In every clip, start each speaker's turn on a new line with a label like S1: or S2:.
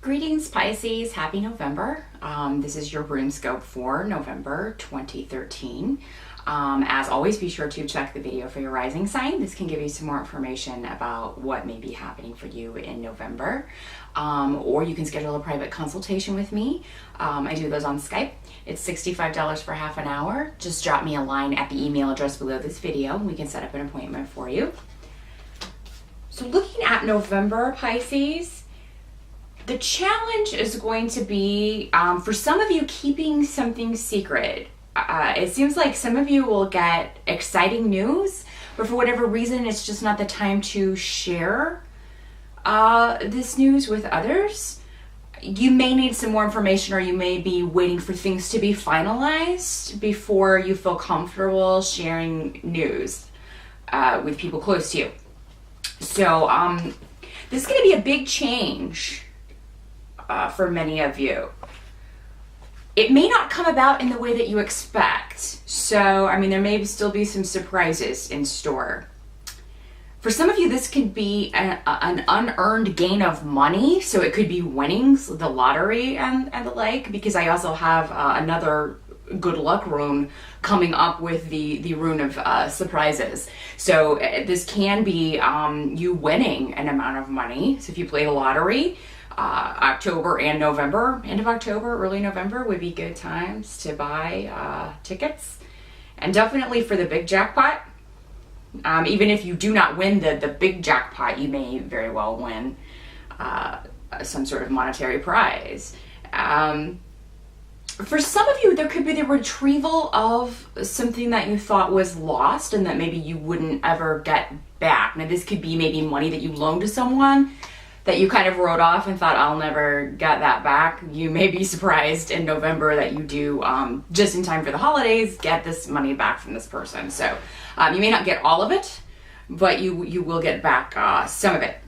S1: Greetings Pisces, happy November. This is your Runescope for November 2013. As always, be sure to check the video for your rising sign. This can give you some more information about what may be happening for you in November. Or you can schedule a private consultation with me. I do those on Skype. It's $65 for half an hour. Just drop me a line at the email address below this video. We can set up an appointment for you. So looking at November, Pisces, the challenge is going to be, for some of you, keeping something secret. It seems like some of you will get exciting news, but for whatever reason, it's just not the time to share this news with others. You may need some more information, or you may be waiting for things to be finalized before you feel comfortable sharing news with people close to you. So this is going to be a big change for many of you. It may not come about in the way that you expect. So, I mean, there may still be some surprises in store. For some of you, this could be an unearned gain of money. So it could be winnings, the lottery and the like, because I also have another good luck rune coming up with the rune of surprises. So this can be you winning an amount of money. So if you play the lottery, October and November, end of October, early November would be good times to buy tickets. And definitely for the big jackpot, even if you do not win the big jackpot, you may very well win some sort of monetary prize. For some of you, there could be the retrieval of something that you thought was lost and that maybe you wouldn't ever get back. Now, this could be maybe money that you loaned to someone that you kind of wrote off and thought, I'll never get that back. You may be surprised in November that you do, just in time for the holidays, get this money back from this person. So you may not get all of it, but you will get back some of it.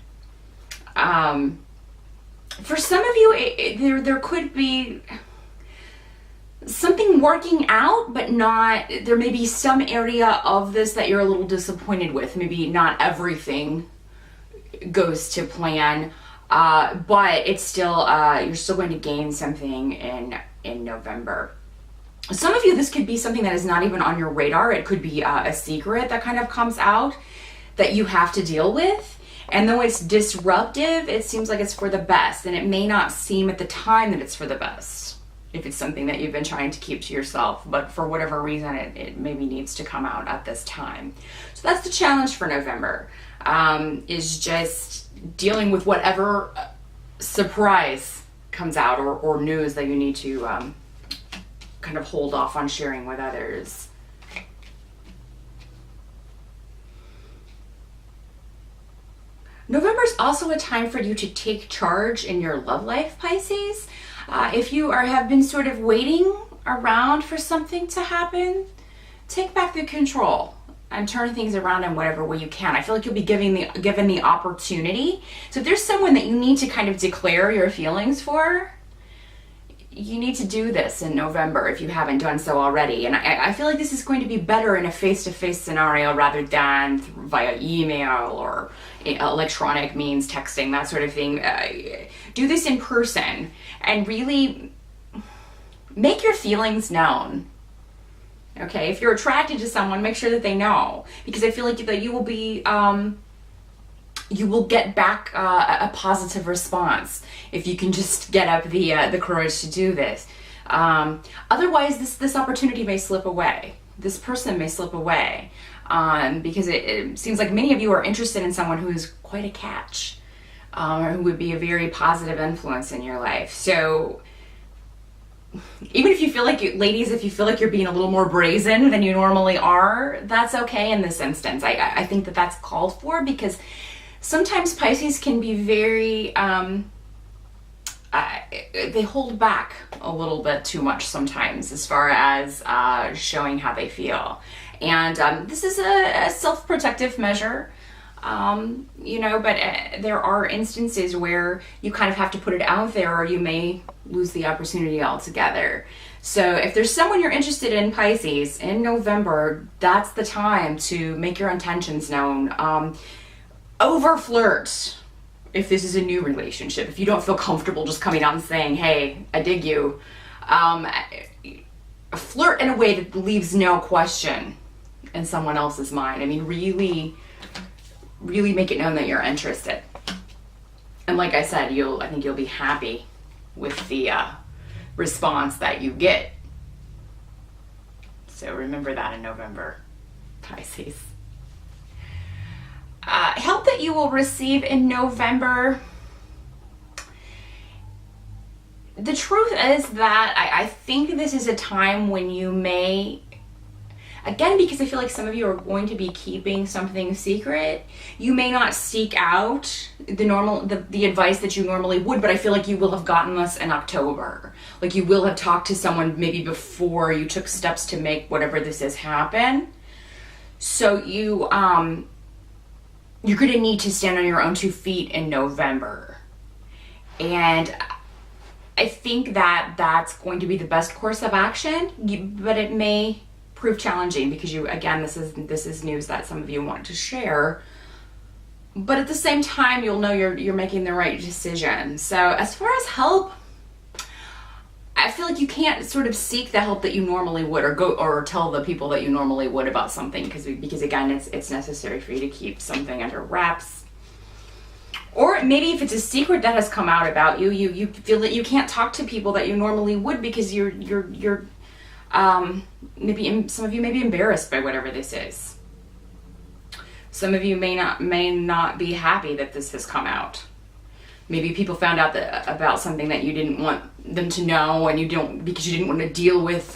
S1: For some of you, there could be something working out, but not, there may be some area of this that you're a little disappointed with. Maybe not everything goes to plan, but it's still, you're still going to gain something in November. Some of you, this could be something that is not even on your radar. It could be a secret that kind of comes out that you have to deal with. And though it's disruptive, it seems like it's for the best. And it may not seem at the time that it's for the best, if it's something that you've been trying to keep to yourself, but for whatever reason, it maybe needs to come out at this time. So that's the challenge for November, is just dealing with whatever surprise comes out or news that you need to kind of hold off on sharing with others. November is also a time for you to take charge in your love life, Pisces. If you have been sort of waiting around for something to happen, take back the control and turn things around in whatever way you can. I feel like you'll be given the opportunity. So if there's someone that you need to kind of declare your feelings for, you need to do this in November if you haven't done so already. And I feel like this is going to be better in a face-to-face scenario rather than via email or electronic means, texting, that sort of thing. Do this in person and really make your feelings known. Okay, if you're attracted to someone, make sure that they know, because I feel like that you will be, you will get back a positive response if you can just get up the courage to do this. Otherwise, this opportunity may slip away. This person may slip away, because it seems like many of you are interested in someone who is quite a catch, or who would be a very positive influence in your life. So even if you feel like, ladies, if you feel like you're being a little more brazen than you normally are, that's okay in this instance. I think that that's called for, because sometimes Pisces can be very, they hold back a little bit too much sometimes as far as showing how they feel. And this is a self-protective measure. But there are instances where you kind of have to put it out there, or you may lose the opportunity altogether. So if there's someone you're interested in, Pisces, in November, that's the time to make your intentions known. Over flirt if this is a new relationship, if you don't feel comfortable just coming out and saying, hey, I dig you, flirt in a way that leaves no question in someone else's mind. I mean, really, really make it known that you're interested. And like I said, I think you'll be happy with the response that you get. So remember that in November, Pisces. Help that you will receive in November. The truth is that I think this is a time when you may, again, because I feel like some of you are going to be keeping something secret, you may not seek out the advice that you normally would, but I feel like you will have gotten this in October. Like you will have talked to someone maybe before you took steps to make whatever this is happen. So you're going to need to stand on your own 2 feet in November. And I think that that's going to be the best course of action, but it may prove challenging because this is news that some of you want to share. But at the same time, you'll know you're making the right decision. So as far as help, I feel like you can't sort of seek the help that you normally would, or tell the people that you normally would about something, because again, it's necessary for you to keep something under wraps. Or maybe if it's a secret that has come out about you, you feel that you can't talk to people that you normally would because you're maybe some of you may be embarrassed by whatever this is. Some of you may not be happy that this has come out. Maybe people found out about something that you didn't want them to know, and because you didn't want to deal with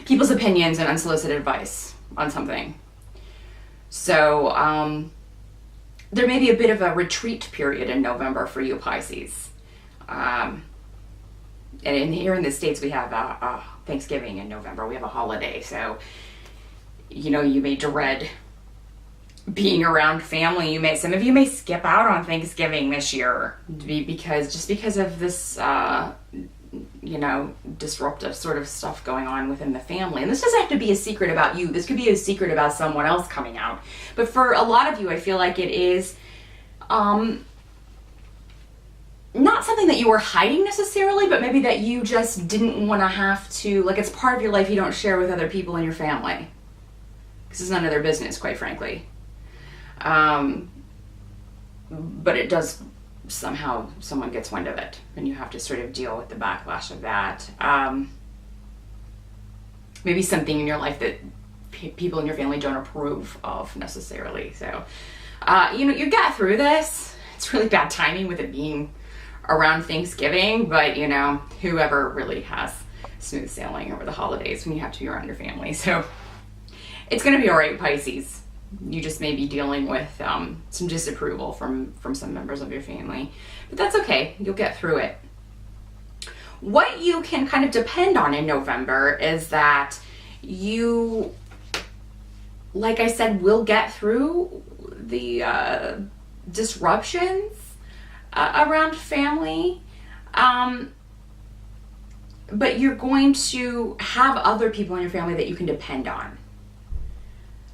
S1: people's opinions and unsolicited advice on something. So there may be a bit of a retreat period in November for you, Pisces. And here in the States, we have Thanksgiving in November. We have a holiday, so you may dread being around family. Some of you may skip out on Thanksgiving this year because of this disruptive sort of stuff going on within the family. And this doesn't have to be a secret about you. This could be a secret about someone else coming out. But for a lot of you, I feel like it is not something that you were hiding necessarily, but maybe that you just didn't want to have to, like, it's part of your life you don't share with other people in your family because it's none of their business, quite frankly. But it does, somehow someone gets wind of it and you have to sort of deal with the backlash of that. Maybe something in your life that people in your family don't approve of necessarily. So, you get through this. It's really bad timing with it being around Thanksgiving, but whoever really has smooth sailing over the holidays when you have to be around your family. So it's going to be all right, Pisces. You just may be dealing with some disapproval from some members of your family, but that's okay. You'll get through it. What you can kind of depend on in November is that you, like I said, will get through the disruptions around family, but you're going to have other people in your family that you can depend on.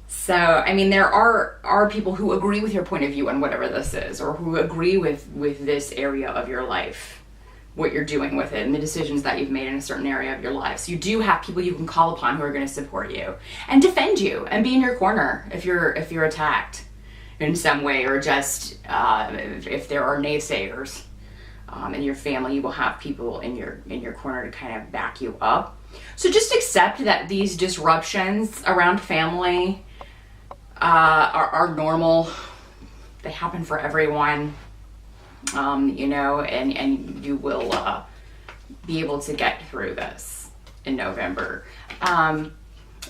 S1: So, I mean, there are people who agree with your point of view on whatever this is, or who agree with this area of your life, what you're doing with it, and the decisions that you've made in a certain area of your life. So you do have people you can call upon who are going to support you and defend you and be in your corner if you're attacked in some way, or just if there are naysayers in your family, you will have people in your corner to kind of back you up. So just accept that these disruptions around family are normal. They happen for everyone, and you will be able to get through this in November.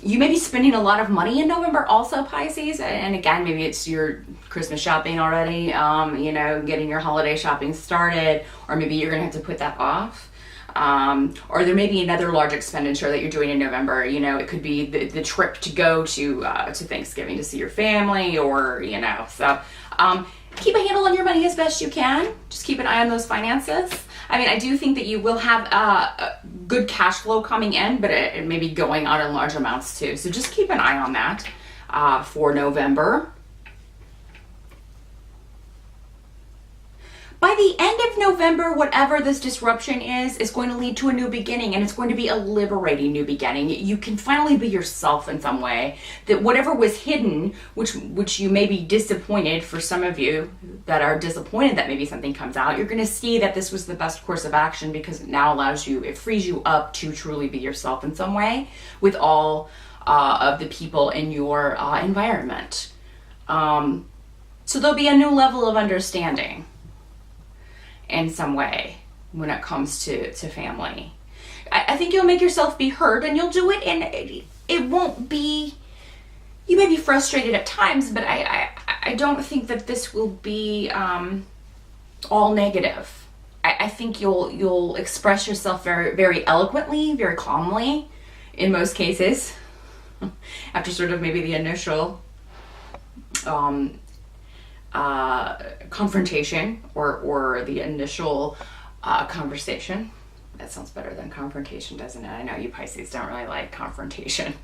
S1: You may be spending a lot of money in November also, Pisces, and again, maybe it's your Christmas shopping already, getting your holiday shopping started, or maybe you're gonna have to put that off. Or there may be another large expenditure that you're doing in November. It could be the trip to go to Thanksgiving to see your family, or, so keep a handle on your money as best you can. Just keep an eye on those finances. I mean, I do think that you will have a good cash flow coming in, but it may be going out in large amounts too. So just keep an eye on that for November. By the end of November, whatever this disruption is going to lead to a new beginning, and it's going to be a liberating new beginning. You can finally be yourself in some way. That whatever was hidden, which you may be disappointed, for some of you that are disappointed that maybe something comes out, you're going to see that this was the best course of action, because it now it frees you up to truly be yourself in some way with all of the people in your environment. So there'll be a new level of understanding in some way when it comes to family. I think you'll make yourself be heard, and you'll do it, and it won't be, you may be frustrated at times, but I don't think that this will be all negative. I think you'll express yourself very, very eloquently, very calmly in most cases, after sort of maybe the initial confrontation or the initial conversation. That sounds better than confrontation, doesn't it? I know you Pisces don't really like confrontation.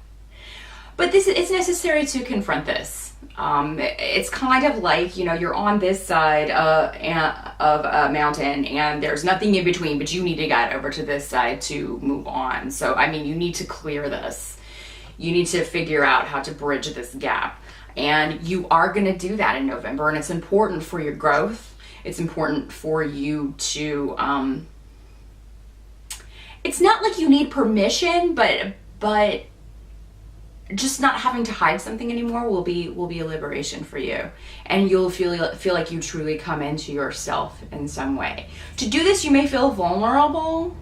S1: But it's necessary to confront this. It's kind of like, you're on this side of a mountain and there's nothing in between, but you need to get over to this side to move on. So, you need to clear this. You need to figure out how to bridge this gap. And you are going to do that in November, and it's important for your growth. It's important for you to, it's not like you need permission, but just not having to hide something anymore will be a liberation for you. And you'll feel like you truly come into yourself in some way. To do this, you may feel vulnerable,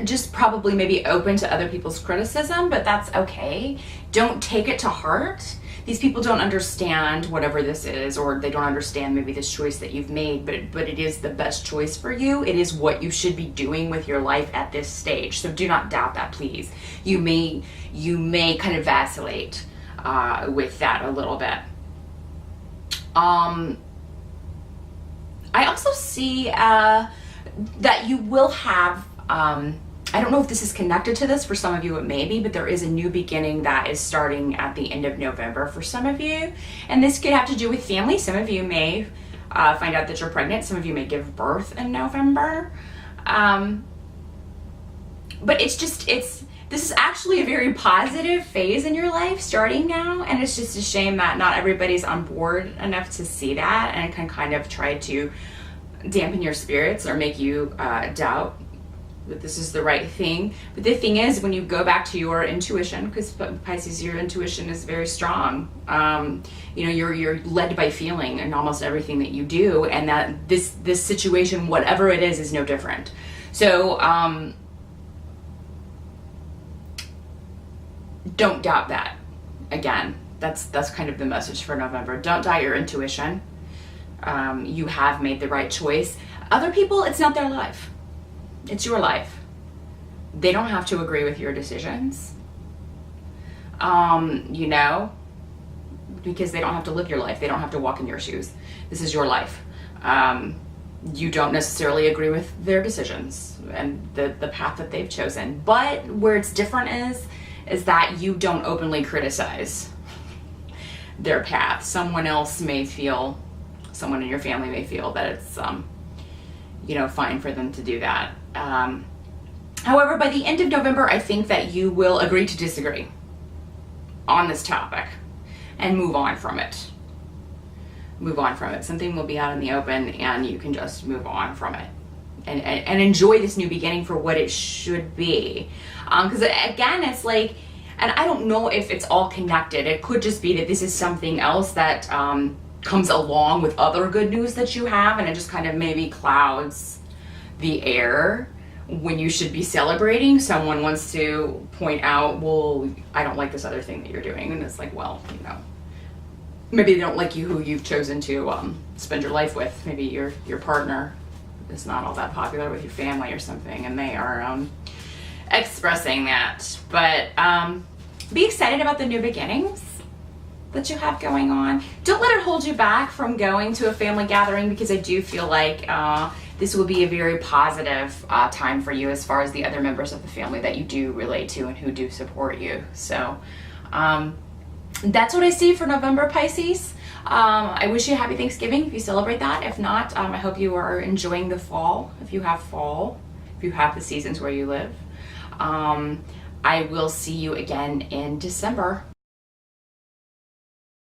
S1: just probably maybe open to other people's criticism, but that's okay. Don't take it to heart. These people don't understand whatever this is, or they don't understand maybe this choice that you've made, but it is the best choice for you. It is what you should be doing with your life at this stage. So do not doubt that, please. You may kind of vacillate with that a little bit. I also see that you will have, I don't know if this is connected to this. For some of you it may be, but there is a new beginning that is starting at the end of November for some of you. And this could have to do with family. Some of you may find out that you're pregnant. Some of you may give birth in November. But this is actually a very positive phase in your life starting now. And it's just a shame that not everybody's on board enough to see that, and can kind of try to dampen your spirits or make you doubt that this is the right thing. But the thing is, when you go back to your intuition, because Pisces, your intuition is very strong. You're led by feeling in almost everything that you do, and that this situation, whatever it is no different. So don't doubt that. Again, that's kind of the message for November. Don't doubt your intuition. You have made the right choice. Other people, it's not their life. It's your life. They don't have to agree with your decisions, because they don't have to live your life. They don't have to walk in your shoes. This is your life. You don't necessarily agree with their decisions and the path that they've chosen. But where it's different is that you don't openly criticize their path. Someone in your family may feel that it's, fine for them to do that. However, by the end of November, I think that you will agree to disagree on this topic and move on from it. Something will be out in the open, and you can just move on from it and enjoy this new beginning for what it should be. Because again, it's like, and I don't know if it's all connected. It could just be that this is something else that comes along with other good news that you have, and it just kind of maybe clouds the air when you should be celebrating. Someone wants to point out, well, I don't like this other thing that you're doing, and it's like, well, maybe they don't like you, who you've chosen to spend your life with. Maybe your partner is not all that popular with your family or something, and they are expressing that. But be excited about the new beginnings that you have going on. Don't let it hold you back from going to a family gathering, because I do feel like this will be a very positive time for you as far as the other members of the family that you do relate to and who do support you. So that's what I see for November, Pisces. I wish you a happy Thanksgiving if you celebrate that. If not, I hope you are enjoying the fall, if you have fall, if you have the seasons where you live. I will see you again in December.